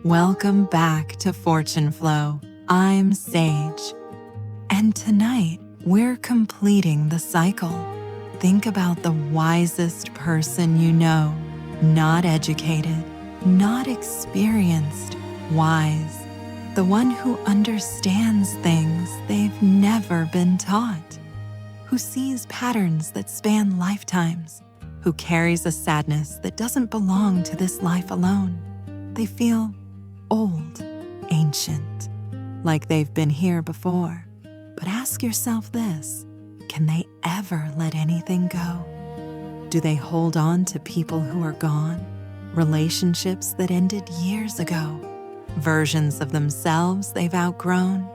Welcome back to Fortune Flow. I'm Sage. And tonight, we're completing the cycle. Think about the wisest person you know, not educated, not experienced, wise. The one who understands things they've never been taught, who sees patterns that span lifetimes, who carries a sadness that doesn't belong to this life alone. They feel old, ancient, like they've been here before. But ask yourself this, can they ever let anything go? Do they hold on to people who are gone, relationships that ended years ago, versions of themselves they've outgrown,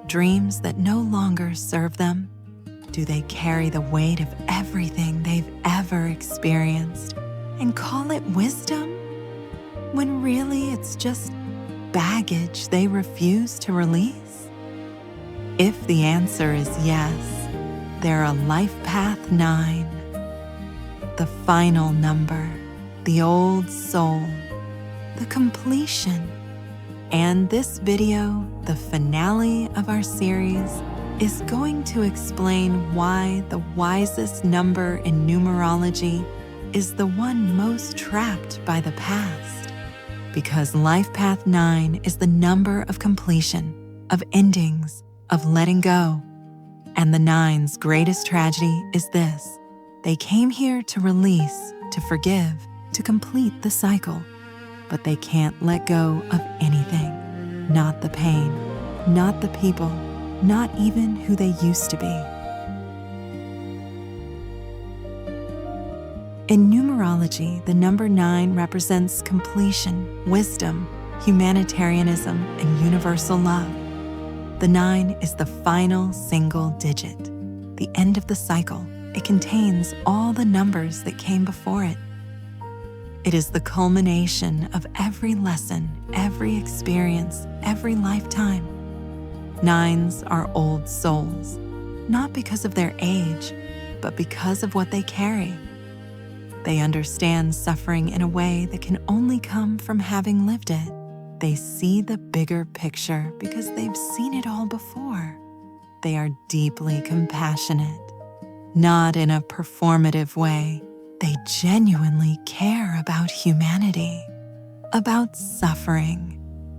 dreams that no longer serve them? Do they carry the weight of everything they've ever experienced and call it wisdom, when really it's just baggage they refuse to release? If the answer is yes, they're a life path 9, the final number, the old soul, the completion. And this video, the finale of our series, is going to explain why the wisest number in numerology is the one most trapped by the past. Because Life Path 9 is the number of completion, of endings, of letting go. And the 9's greatest tragedy is this: they came here to release, to forgive, to complete the cycle. But they can't let go of anything. Not the pain, not the people, not even who they used to be. In numerology, the number 9 represents completion, wisdom, humanitarianism, and universal love. The 9 is the final single digit, the end of the cycle. It contains all the numbers that came before it. It is the culmination of every lesson, every experience, every lifetime. 9s are old souls, not because of their age, but because of what they carry. They understand suffering in a way that can only come from having lived it. They see the bigger picture because they've seen it all before. They are deeply compassionate, not in a performative way. They genuinely care about humanity, about suffering,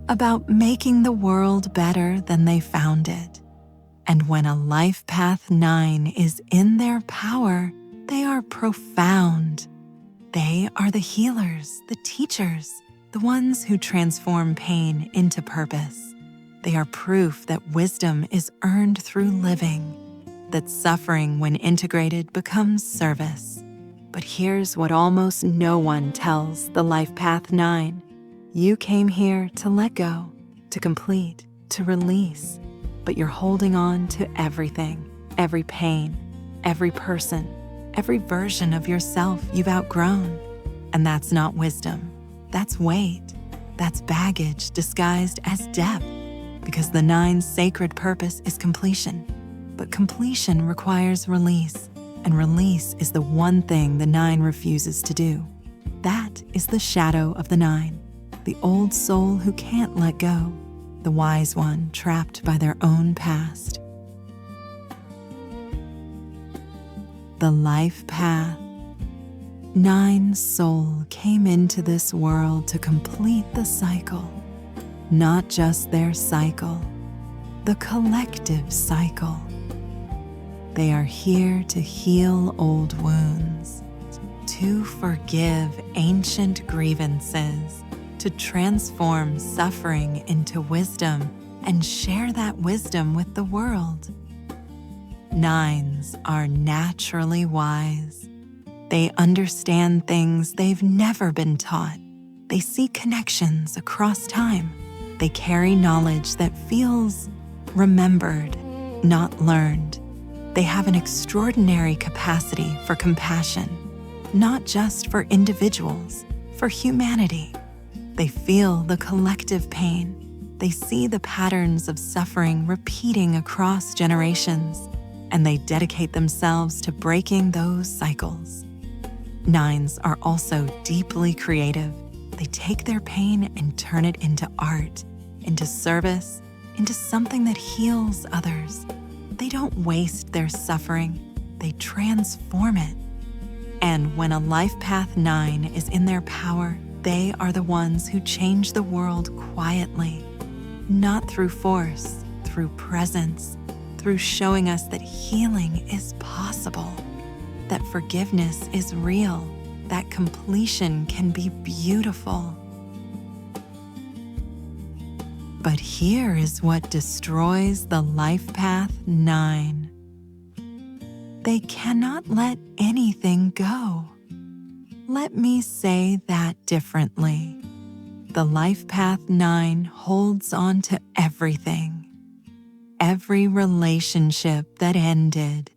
about making the world better than they found it. And when a Life Path 9 is in their power, they are profound. They are the healers, the teachers, the ones who transform pain into purpose. They are proof that wisdom is earned through living, that suffering, when integrated, becomes service. But here's what almost no one tells the Life Path 9. You came here to let go, to complete, to release, but you're holding on to everything, every pain, every person, every version of yourself you've outgrown. And that's not wisdom. That's weight. That's baggage disguised as depth, because the 9's sacred purpose is completion. But completion requires release, and release is the one thing the 9 refuses to do. That is the shadow of the 9, the old soul who can't let go, the wise one trapped by their own past. The Life Path 9 soul came into this world to complete the cycle, not just their cycle, the collective cycle. They are here to heal old wounds, to forgive ancient grievances, to transform suffering into wisdom and share that wisdom with the world. 9s are naturally wise. They understand things they've never been taught. They see connections across time. They carry knowledge that feels remembered, not learned. They have an extraordinary capacity for compassion, not just for individuals, for humanity. They feel the collective pain. They see the patterns of suffering repeating across generations, and they dedicate themselves to breaking those cycles. 9s are also deeply creative. They take their pain and turn it into art, into service, into something that heals others. They don't waste their suffering, they transform it. And when a life path 9 is in their power, they are the ones who change the world quietly, not through force, through presence, through showing us that healing is possible, that forgiveness is real, that completion can be beautiful. But here is what destroys the life path 9. They cannot let anything go. Let me say that differently. The life path 9 holds on to everything. Every relationship that ended,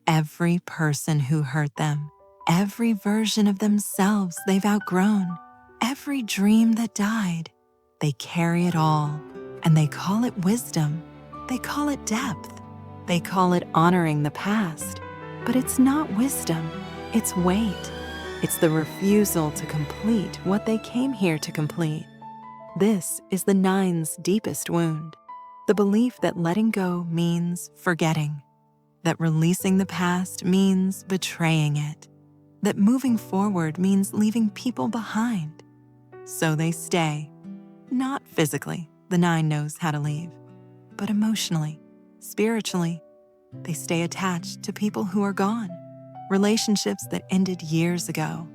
every person who hurt them, every version of themselves they've outgrown, every dream that died. They carry it all, and they call it wisdom. They call it depth. They call it honoring the past. But it's not wisdom, it's weight. It's the refusal to complete what they came here to complete. This is the 9's deepest wound. The belief that letting go means forgetting, that releasing the past means betraying it, that moving forward means leaving people behind. So they stay. Not physically, the 9 knows how to leave, but emotionally, spiritually, they stay attached to people who are gone, relationships that ended years ago,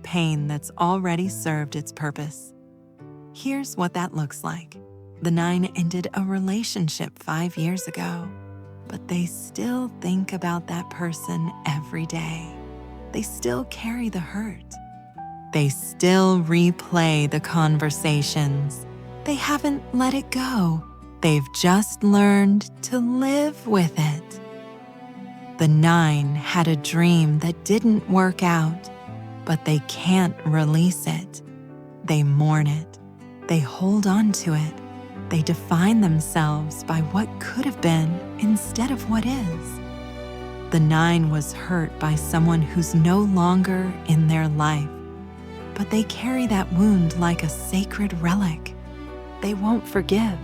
pain that's already served its purpose. Here's what that looks like. The 9 ended a relationship 5 years ago, but they still think about that person every day. They still carry the hurt. They still replay the conversations. They haven't let it go. They've just learned to live with it. The 9 had a dream that didn't work out, but they can't release it. They mourn it. They hold on to it. They define themselves by what could have been instead of what is. The 9 was hurt by someone who's no longer in their life, but they carry that wound like a sacred relic. They won't forgive.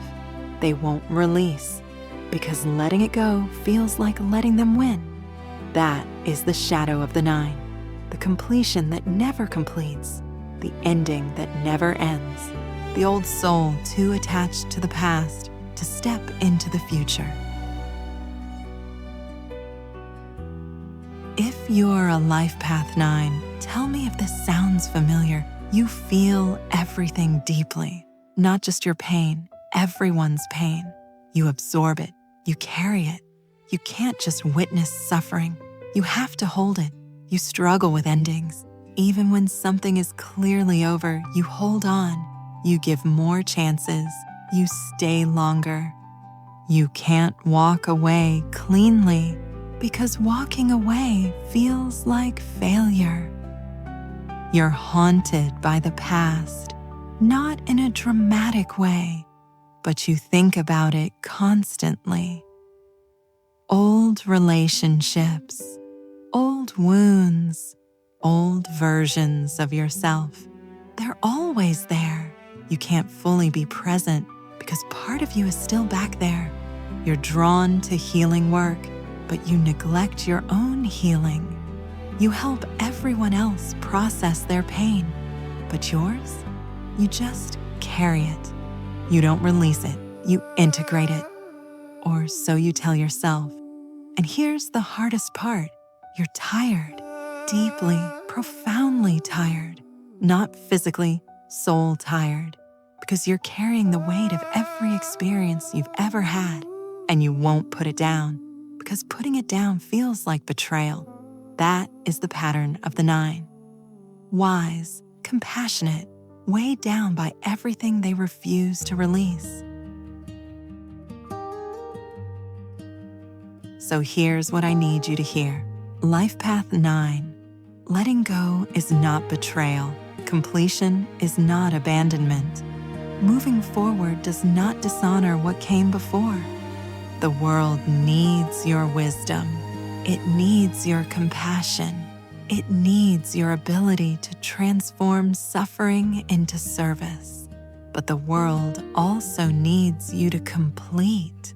They won't release, because letting it go feels like letting them win. That is the shadow of the 9, the completion that never completes, the ending that never ends, the old soul too attached to the past to step into the future. If you're a life path 9, tell me if this sounds familiar. You feel everything deeply, not just your pain, everyone's pain. You absorb it, you carry it. You can't just witness suffering. You have to hold it. You struggle with endings. Even when something is clearly over, you hold on. You give more chances. You stay longer. You can't walk away cleanly because walking away feels like failure. You're haunted by the past, not in a dramatic way, but you think about it constantly. Old relationships, old wounds, old versions of yourself, they're always there. You can't fully be present because part of you is still back there. You're drawn to healing work, but you neglect your own healing. You help everyone else process their pain, but yours, you just carry it. You don't release it, you integrate it. Or so you tell yourself. And here's the hardest part. You're tired, deeply, profoundly tired. Not physically, soul tired. Because you're carrying the weight of every experience you've ever had, and you won't put it down, because putting it down feels like betrayal. That is the pattern of the 9. Wise, compassionate, weighed down by everything they refuse to release. So here's what I need you to hear. Life path 9. Letting go is not betrayal. Completion is not abandonment. Moving forward does not dishonor what came before. The world needs your wisdom. It needs your compassion. It needs your ability to transform suffering into service. But the world also needs you to complete,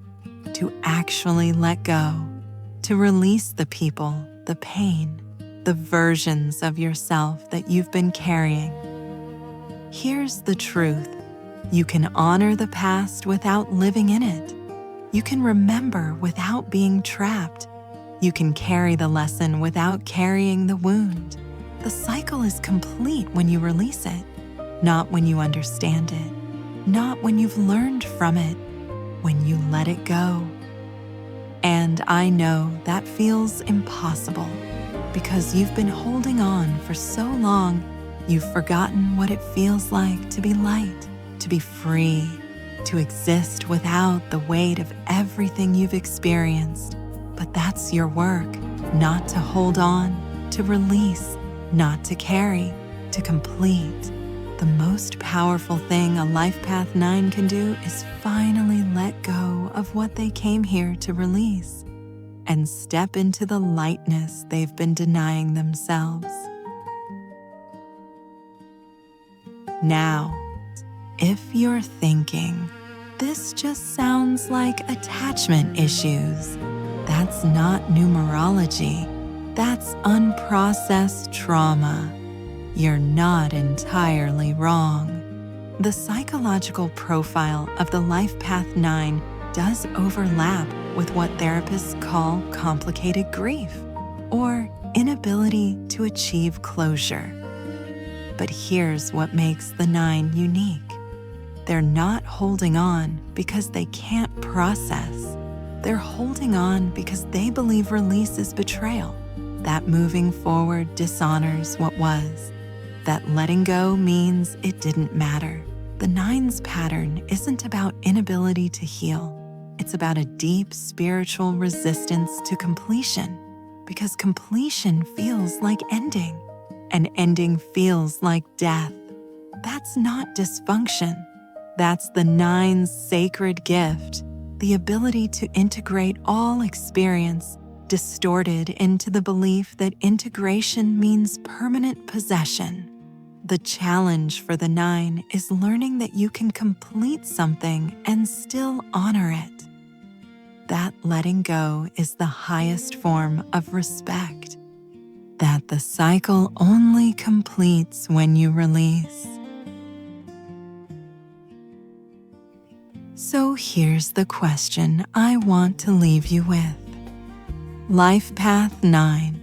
to actually let go, to release the people, the pain, the versions of yourself that you've been carrying. Here's the truth. You can honor the past without living in it. You can remember without being trapped. You can carry the lesson without carrying the wound. The cycle is complete when you release it, not when you understand it, not when you've learned from it, when you let it go. And I know that feels impossible because you've been holding on for so long, you've forgotten what it feels like to be light, to be free, to exist without the weight of everything you've experienced. But that's your work, not to hold on, to release, not to carry, to complete. The most powerful thing a Life Path 9 can do is finally let go of what they came here to release and step into the lightness they've been denying themselves. Now, if you're thinking, this just sounds like attachment issues, that's not numerology. That's unprocessed trauma. You're not entirely wrong. The psychological profile of the Life Path 9 does overlap with what therapists call complicated grief or inability to achieve closure. But here's what makes the 9 unique. They're not holding on because they can't process. They're holding on because they believe release is betrayal, that moving forward dishonors what was, that letting go means it didn't matter. The 9's pattern isn't about inability to heal. It's about a deep spiritual resistance to completion, because completion feels like ending, and ending feels like death. That's not dysfunction. That's the 9's sacred gift. The ability to integrate all experience, distorted into the belief that integration means permanent possession. The challenge for the 9 is learning that you can complete something and still honor it. That letting go is the highest form of respect. That the cycle only completes when you release. So here's the question I want to leave you with. Life Path 9.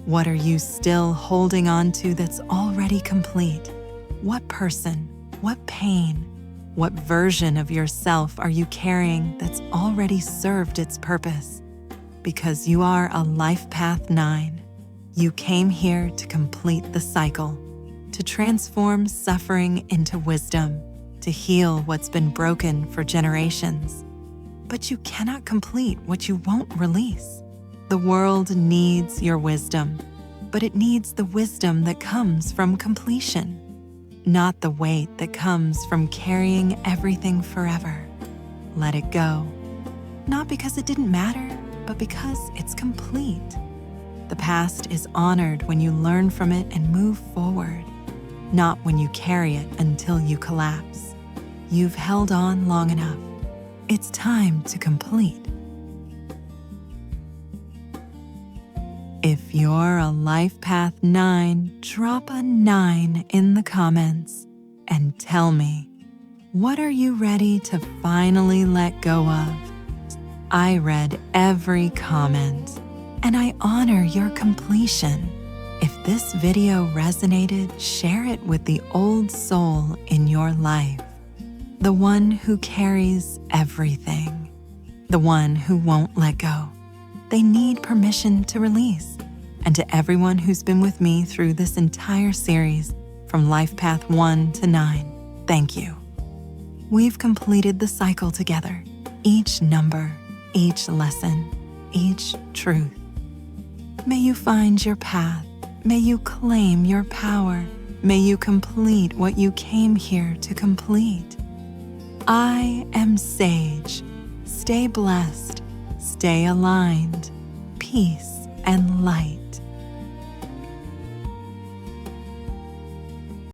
What are you still holding on to that's already complete? What person, what pain, what version of yourself are you carrying that's already served its purpose? Because you are a Life Path 9. You came here to complete the cycle, to transform suffering into wisdom, to heal what's been broken for generations. But you cannot complete what you won't release. The world needs your wisdom, but it needs the wisdom that comes from completion, not the weight that comes from carrying everything forever. Let it go, not because it didn't matter, but because it's complete. The past is honored when you learn from it and move forward, not when you carry it until you collapse. You've held on long enough. It's time to complete. If you're a Life Path 9, drop a 9 in the comments and tell me, what are you ready to finally let go of? I read every comment, and I honor your completion. If this video resonated, share it with the old soul in your life. The one who carries everything. The one who won't let go. They need permission to release. And to everyone who's been with me through this entire series, from Life Path 1 to 9, thank you. We've completed the cycle together. Each number, each lesson, each truth. May you find your path. May you claim your power. May you complete what you came here to complete. I am Sage. Stay blessed, stay aligned, peace and light.